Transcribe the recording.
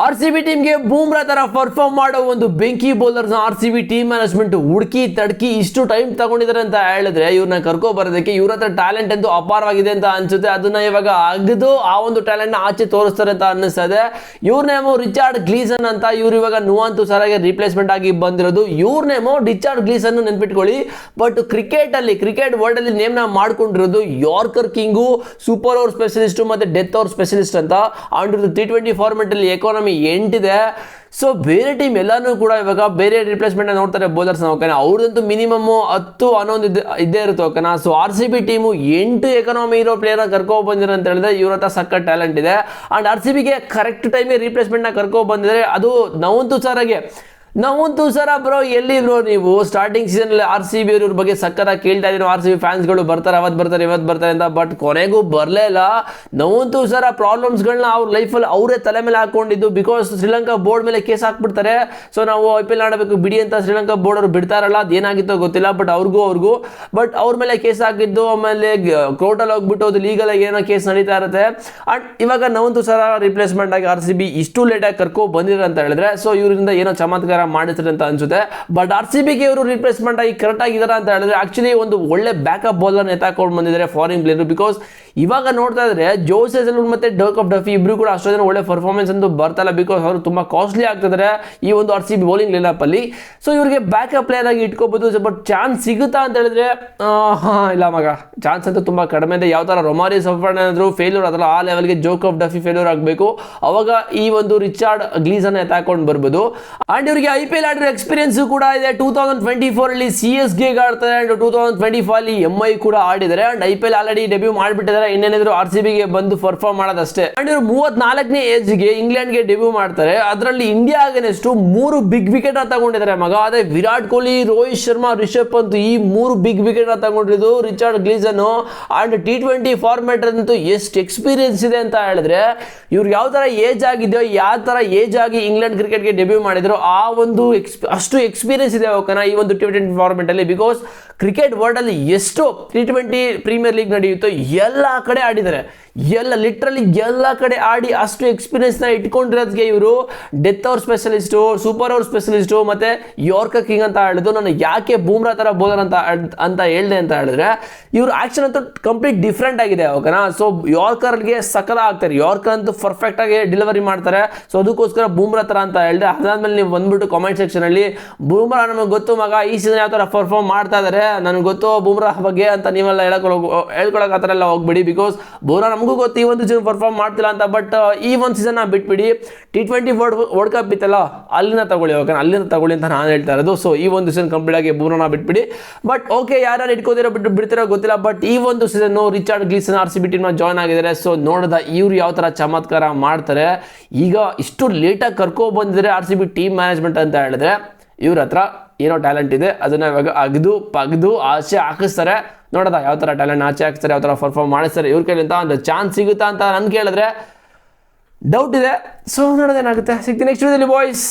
R C B ಟೀಮ್ಗೆ ಬೂಮ್ರಾ ತರ perform ಮಾಡೋ ಒಂದು ಬೆಂಕಿ bowlers R C B team management ಹುಡುಕಿ ತಡ್ಕಿ ಇಷ್ಟು ಟೈಮ್ ತಗೊಂಡಿದ್ದಾರೆ ಅಂತ ಹೇಳಿದ್ರೆ ಇವ್ರನ್ನ ಕರ್ಕೊ ಬರೋದಕ್ಕೆ ಇವ್ರ ಹತ್ರ ಟ್ಯಾಲೆಂಟ್ ಅಂತೂ ಅಪಾರವಾಗಿದೆ ಅಂತ ಅನ್ಸುತ್ತೆ. ಅದನ್ನ ಇವಾಗ ಅಗದು ಆ ಒಂದು ಟ್ಯಾಲೆಂಟ್ ನ ಆಚೆ ತೋರಿಸ್ತಾರೆ ಅಂತ ಅನ್ನಿಸ್ತದೆ. ಇವ್ರ ನೇಮು ರಿಚಾರ್ಡ್ ಗ್ಲೀಸನ್ ಅಂತ. ಇವ್ರು ಇವಾಗ ನುವಾನ್ ತುಸಾರಾಗೆ ರಿಪ್ಲೇಸ್ಮೆಂಟ್ ಆಗಿ ಬಂದಿರೋದು. ಇವ್ರ ನೇಮು ರಿಚಾರ್ಡ್ ಗ್ಲೀಸನ್ ನೆನ್ಪಿಟ್ಕೊಳ್ಳಿ. ಬಟ್ ಕ್ರಿಕೆಟ್ ವರ್ಲ್ಡ್ ಅಲ್ಲಿ ನೇಮ್ ನ ಮಾಡ್ಕೊಂಡಿರೋದು yorker king, super over specialist ಮತ್ತೆ ಡೆತ್ ಓವರ್ ಸ್ಪೆಷಲಿಸ್ಟ್ ಅಂತ. ಅಂಡ್ T20 ಫಾರ್ಮೆಟ್ ಅಲ್ಲಿ ಎಕಾನಮಿ 8 ಇದೆ. ಸೊ ಬೇರೆ ಟೀಮ್ ಎಲ್ಲಾನು ಕೂಡ ಇವಾಗ ಬೇರೆ ರಿಪ್ಲೇಸ್ಮೆಂಟ್ ನೋಡ್ತಾರೆ ಬೌಲರ್ಸ್. ಓಕೆನಾ, ಅವ್ರದಂತೂ ಮಿನಿಮಮ್ 10 11 ಇದ್ದೇ ಇರುತ್ತೆ. ಓಕೆನಾ, so R C B team 8 economy ಇರೋ ಪ್ಲೇಯರ್ನ ಕರ್ಕೊ ಬಂದಿರೋ ಅಂತ ಹೇಳಿದ್ರೆ ಇವ್ರ ಹತ್ರ ಸಕ್ಕ ಟ್ಯಾಲೆಂಟ್ ಇದೆ. ಅಂಡ್ ಆರ್ ಸಿ ಬಿಗೆ ಕರೆಕ್ಟ್ ಟೈಮ್ಗೆ ರಿಪ್ಲೇಸ್ಮೆಂಟ್ ನ ಕರ್ಕೊ ಬಂದಿದ್ದಾರೆ. ಅದು ನುವಾನ್ ತುಸಾರ ಬ್ರೋ, ಎಲ್ಲಿ ಬ್ರೋ ನೀವು ಸ್ಟಾರ್ಟಿಂಗ್ ಸೀಸನ್ ಅಲ್ಲಿ ಆರ್ ಸಿ ಬಿ ಅವ್ರ ಬಗ್ಗೆ ಸಕ್ಕತ್ತಾಗಿ ಕೇಳ್ತಾ ಇದೀನಿ. ಆರ್ ಸಿ ಬಿ ಫ್ಯಾನ್ಸ್ಗಳು ಬರ್ತಾರೆ, ಅವತ್ತು ಬರ್ತಾರೆ ಅಂತ. ಬಟ್ ಕೊನೆಗೂ ಬರಲೇ ಇಲ್ಲ. ನುವಾನ್ ತುಸಾರ ಪ್ರಾಬ್ಲಮ್ಸ್ಗಳನ್ನ ಅವ್ರ ಲೈಫಲ್ಲಿ ಅವರೇ ತಲೆ ಮೇಲೆ ಹಾಕೊಂಡಿದ್ದು. ಬಿಕಾಸ್ ಶ್ರೀಲಂಕಾ ಬೋರ್ಡ್ ಮೇಲೆ ಕೇಸ್ ಹಾಕ್ಬಿಡ್ತಾರೆ. ಸೊ ನಾವು IPL ಆಡಬೇಕು ಬಿಡಿ ಅಂತ ಶ್ರೀಲಂಕಾ ಬೋರ್ಡ್ ಅವರು ಬಿಡ್ತಾರಲ್ಲ, ಅದೇನಾಗಿತ್ತೋ ಗೊತ್ತಿಲ್ಲ. ಬಟ್ ಅವ್ರ ಮೇಲೆ ಕೇಸ್ ಹಾಕಿದ್ದು, ಆಮೇಲೆ ಕೋರ್ಟಲ್ಲಿ ಹೋಗ್ಬಿಟ್ಟು ಅದು ಲೀಗಲ್ ಆಗಿ ಏನೋ ಕೇಸ್ ನಡೀತಾ ಇರುತ್ತೆ. ಅಂಡ್ ಇವಾಗ ನುವಾನ್ ತುಸಾರ ರಿಪ್ಲೇಸ್ಮೆಂಟ್ ಆಗಿ ಆರ್ ಸಿ ಬಿ ಇಷ್ಟು ಲೇಟಾಗಿ ಕರ್ಕೊ ಬಂದಿರ ಅಂತ ಹೇಳಿದ್ರೆ ಸೊ ಇವರಿಂದ ಏನೋ ಚಮತ್ಕಾರ ಮಾಡಿಸ್ತಾರೆ ಅಂತ ಅನ್ಸುತ್ತೆ. ಬಟ್ ಆರ್ ಸಿ ಬಿಗೆ ಇವರು ರಿಪ್ಲೇಸ್ಮೆಂಟ್ ಆಗಿ ಕರೆಕ್ಟ್ ಆಗಿದ್ದಾರೆ ಅಂತ ಹೇಳಿದ್ರೆ ಆಕ್ಚುಲಿ ಒಂದು ಒಳ್ಳೆ ಬ್ಯಾಕಪ್ ಬೌಲರ್ ಎತ್ತಾಕೊಂಡು ಬಂದಿದ್ದಾರೆ ಫಾರಿನ್ ಪ್ಲೇಯರ್. ಬಿಕಾಸ್ ಇವಾಗ ನೋಡ್ತಾ ಇದ್ರೆ ಜೋಸ್ ಹೇಜಲ್ವುಡ್ ಮತ್ತೆ ಡರ್ಕ್ ಆಫ್ ಡಫಿ ಇಬ್ರು ಕೂಡ ಅಷ್ಟೊಂದು ಒಳ್ಳೆ ಪರ್ಫಾರ್ಮೆನ್ಸ್ ಅಂತೂ ಬರ್ತಲ್ಲ. ಬಿಕಾಸ್ ಅವರು ತುಂಬಾ ಕಾಸ್ಟ್ಲಿ ಆಗ್ತಿದ್ದಾರೆ ಈ ಒಂದು R C B bowling lineup ಅಲ್ಲಿ. ಸೊ ಇವರಿಗೆ ಬ್ಯಾಕಪ್ ಪ್ಲೇಯರ್ ಆಗಿ ಇಟ್ಕೋಬಹುದು. ಬಟ್ ಚಾನ್ಸ್ ಸಿಗುತ್ತಾ ಅಂತ ಹೇಳಿದ್ರೆ ಇಲ್ಲ ಮಗ, ಚಾನ್ಸ್ ಅಂತೂ ತುಂಬಾ ಕಡಿಮೆ ಇದೆ. ಯಾವ ತರ ರೊಮಾರಿ ಸಫರ್ ಏನಾದ್ರು ಫೇಲ್ಯೂರ್ ಅದಲ್ಲ, ಆ ಲೆವೆಲ್ಗೆ ಜೋಕ್ ಆಫ್ ಡಫಿ ಫೇಲ್ಯೂರ್ ಆಗಬೇಕು. ಅವಾಗ ಈ ಒಂದು ರಿಚಾರ್ಡ್ ಗ್ಲೀಸನ್ ಎತ್ತಾಕೊಂಡು ಬರ್ಬೋದು. ಅಂಡ್ ಇವರಿಗೆ IPL ಆಡಿರೋ ಎಕ್ಸ್ಪೀರಿಯನ್ಸ್ ಕೂಡ ಇದೆ. 2024 ಅಲ್ಲಿ CSK ಆಡ್ತಾರೆ. ಅಂಡ್ 2025 ಅಲ್ಲಿ MI ಕೂಡ ಆಡಿದ್ದಾರೆ. ಅಂಡ್ IPL ಆಲ್ರೆಡಿ ಡೆಬ್ಯೂ ಮಾಡಿಬಿಟ್ಟಿದ್ದಾರೆ. ಇನ್ನೇನಿದ್ರು ಆರ್ ಸಿ ಬಿಗೆ ಬಂದು ಪರ್ಫಾರ್ಮ್ ಮಾಡೋದಷ್ಟೇ. ಅಂಡ್ ಇವರು 34ನೇ ಏಜ್ಗೆ ಇಂಗ್ಲೆಂಡ್ಗೆ ಡೆಬ್ಯೂ ಮಾಡ್ತಾರೆ. ಅದರಲ್ಲಿ ಇಂಡಿಯಾ ಅಗೇನೆಸ್ಟ್ 3 ಬಿಗ್ ವಿಕೆಟ್ ತಗೊಂಡಿದ್ದಾರೆ ಮಗ. ಅದೇ ವಿರಾಟ್ ಕೊಹ್ಲಿ, ರೋಹಿತ್ ಶರ್ಮಾ, ರಿಷಬ್ ಪಂತ್ ಈ 3 ಬಿಗ್ ವಿಕೆಟ್ ತಗೊಂಡಿರೋದು ರಿಚಾರ್ಡ್ ಗ್ಲೀಸನ್. ಅಂಡ್ T20 ಫಾರ್ಮೆಟ್ ಅಂತೂ ಎಷ್ಟು ಎಕ್ಸ್ಪೀರಿಯನ್ಸ್ ಇದೆ ಅಂತ ಹೇಳಿದ್ರೆ ಇವ್ರು ಯಾವ ತರ ಏಜ್ ಆಗಿದೆಯೋ, ಯಾವ ತರ ಏಜ್ ಆಗಿ ಇಂಗ್ಲೆಂಡ್ ಕ್ರಿಕೆಟ್ಗೆ ಡೆಬ್ಯೂ ಮಾಡಿದ್ರು ಆ ಒಂದು ಅಷ್ಟು ಎಕ್ಸ್ಪೀರಿಯನ್ಸ್ ಇದೆ ಓಕೆನಾ ಈ ಒಂದು T20 ಫಾರ್ಮೆಟ್ ಅಲ್ಲಿ. ಬಿಕಾಸ್ ಕ್ರಿಕೆಟ್ ವರ್ಲ್ಡ್ ಅಲ್ಲಿ ಎಷ್ಟು T20 ಪ್ರೀಮಿಯರ್ ಲೀಗ್ ನಡೆಯುತ್ತೋ ಎಲ್ಲ ಕಡೆ ಆಡಿದ್ದಾರೆ. ಲಿಟ್ರಲಿ ಎಲ್ಲ ಕಡೆ ಆಡಿ ಅಷ್ಟು ಎಕ್ಸ್ಪೀರಿಯನ್ಸ್ ನ ಇಟ್ಕೊಂಡಿರೋದಕ್ಕೆ ಇವರು death over specialist, super over specialist ಮತ್ತೆ ಯಾರ್ಕರ್ ಕಿಂಗ್ ಅಂತ ಹೇಳಿದ್ರು. ನಾನು ಯಾಕೆ ಬೂಮ್ರಾ ತರ ಬೌಲರ್ ಅಂತ ಹೇಳ್ದೆ ಅಂತ ಹೇಳಿದ್ರೆ ಇವ್ರ ಆಕ್ಷನ್ ಅಂತೂ ಕಂಪ್ಲೀಟ್ ಡಿಫ್ರೆಂಟ್ ಆಗಿದೆ ಓಕೆನಾ. ಸೊ ಯಾರ್ಕರ್ಗೆ ಸಕಲ ಆಗ್ತಾರೆ. ಯಾರ್ಕರ್ ಅಂತೂ ಪರ್ಫೆಕ್ಟ್ ಆಗಿ ಡೆಲಿವರಿ ಮಾಡ್ತಾರೆ. ಸೊ ಅದಕ್ಕೋಸ್ಕರ ಬೂಮ್ರಾ ತರ ಅಂತ ಹೇಳಿದ್ರೆ. ಅದಾದ್ಮೇಲೆ ನೀವು ಬಂದ್ಬಿಟ್ಟು ಕಾಮೆಂಟ್ ಸೆಕ್ಷನ್ ಅಲ್ಲಿ ಬೂಮ್ರಾ ನಮಗೆ ಗೊತ್ತು ಮಗ, ಈ ಸೀಸನ್ ಯಾವ ತರ ಪರ್ಫಾರ್ಮ್ ಮಾಡ್ತಾ ಇದಾರೆ, ನನಗೆ ಗೊತ್ತು ಬೂಮ್ರಾ ಬಗ್ಗೆ ಅಂತ ನೀವೆಲ್ಲ ಹೇಳ್ಕೊಳಕ್ ಆ ಥರ ಎಲ್ಲ ಹೋಗ್ಬಿಡಿ. ಬಿಕಾಸ್ ಬೂಮ್ರಾ ನಮಗೂ ಗೊತ್ತು ಈ ಒಂದು ಸೀಸನ್ ಪರ್ಫಾರ್ಮ್ ಮಾಡ್ತಿಲ್ಲ ಅಂತ. ಬಟ್ ಈ ಒಂದು ಸೀಸನ್ ಬಿಟ್ಬಿಡಿ, T20 ವರ್ಲ್ಡ್ ಕಪ್ ಇತ್ತಲ್ಲ ಅಲ್ಲಿನ ತಗೊಳ್ಳಿ ಓಕೆ, ಅಲ್ಲಿಂದ ತಗೊಳ್ಳಿ ಅಂತ ನಾನು ಹೇಳ್ತಾ ಇರೋದು. ಸೊ ಈ ಒಂದು ಸೀಸನ್ ಕಂಪ್ಲೀಟ್ ಆಗಿ ಬೂಮ್ರಾನ ಬಿಟ್ಬಿಡಿ. ಬಟ್ ಓಕೆ, ಯಾರು ಇಟ್ಕೋದಿರೋ ಬಿಡ್ತಿರೋ ಗೊತ್ತಿಲ್ಲ. ಬಟ್ ಈ ಒಂದು season Richard Gleeson R C B team join ಆಗಿದ್ದಾರೆ. ಸೊ ನೋಡಿದ ಇವ್ರು ಯಾವ ತರ ಚಮತ್ಕಾರ ಮಾಡ್ತಾರೆ. ಈಗ ಇಷ್ಟು ಲೇಟಾಗಿ ಕರ್ಕೊ ಬಂದಿದ್ದಾರೆ R C B team management ಅಂತ ಹೇಳಿದ್ರೆ ಇವ್ರ ಹತ್ರ ಏನೋ ಟ್ಯಾಲೆಂಟ್ ಇದೆ. ಅದನ್ನ ಇವಾಗ ಪಗ್ದು ಆಚೆ ಹಾಕಿಸ್ತಾರೆ. ನೋಡೋದ ಯಾವ ತರ ಟ್ಯಾಲೆಂಟ್ ಆಚೆ ಹಾಕ್ತಾರೆ, ಯಾವ ತರ ಪರ್ಫಾರ್ಮ್ ಮಾಡಿಸ್ತಾರೆ ಇವ್ರ ಕೈಲಿಂದ. ಒಂದು ಚಾನ್ಸ್ ಸಿಗುತ್ತಾ ಅಂತ ನನ್ ಕೇಳಿದ್ರೆ ಡೌಟ್ ಇದೆ. ಸೊ ನೋಡೋದೇನಾಗುತ್ತೆ. ಸಿಗ್ತೀನಿ ನೆಕ್ಸ್ಟ್ ವಿಡಿಯೋದಲ್ಲಿ ಬಾಯ್ಸ್.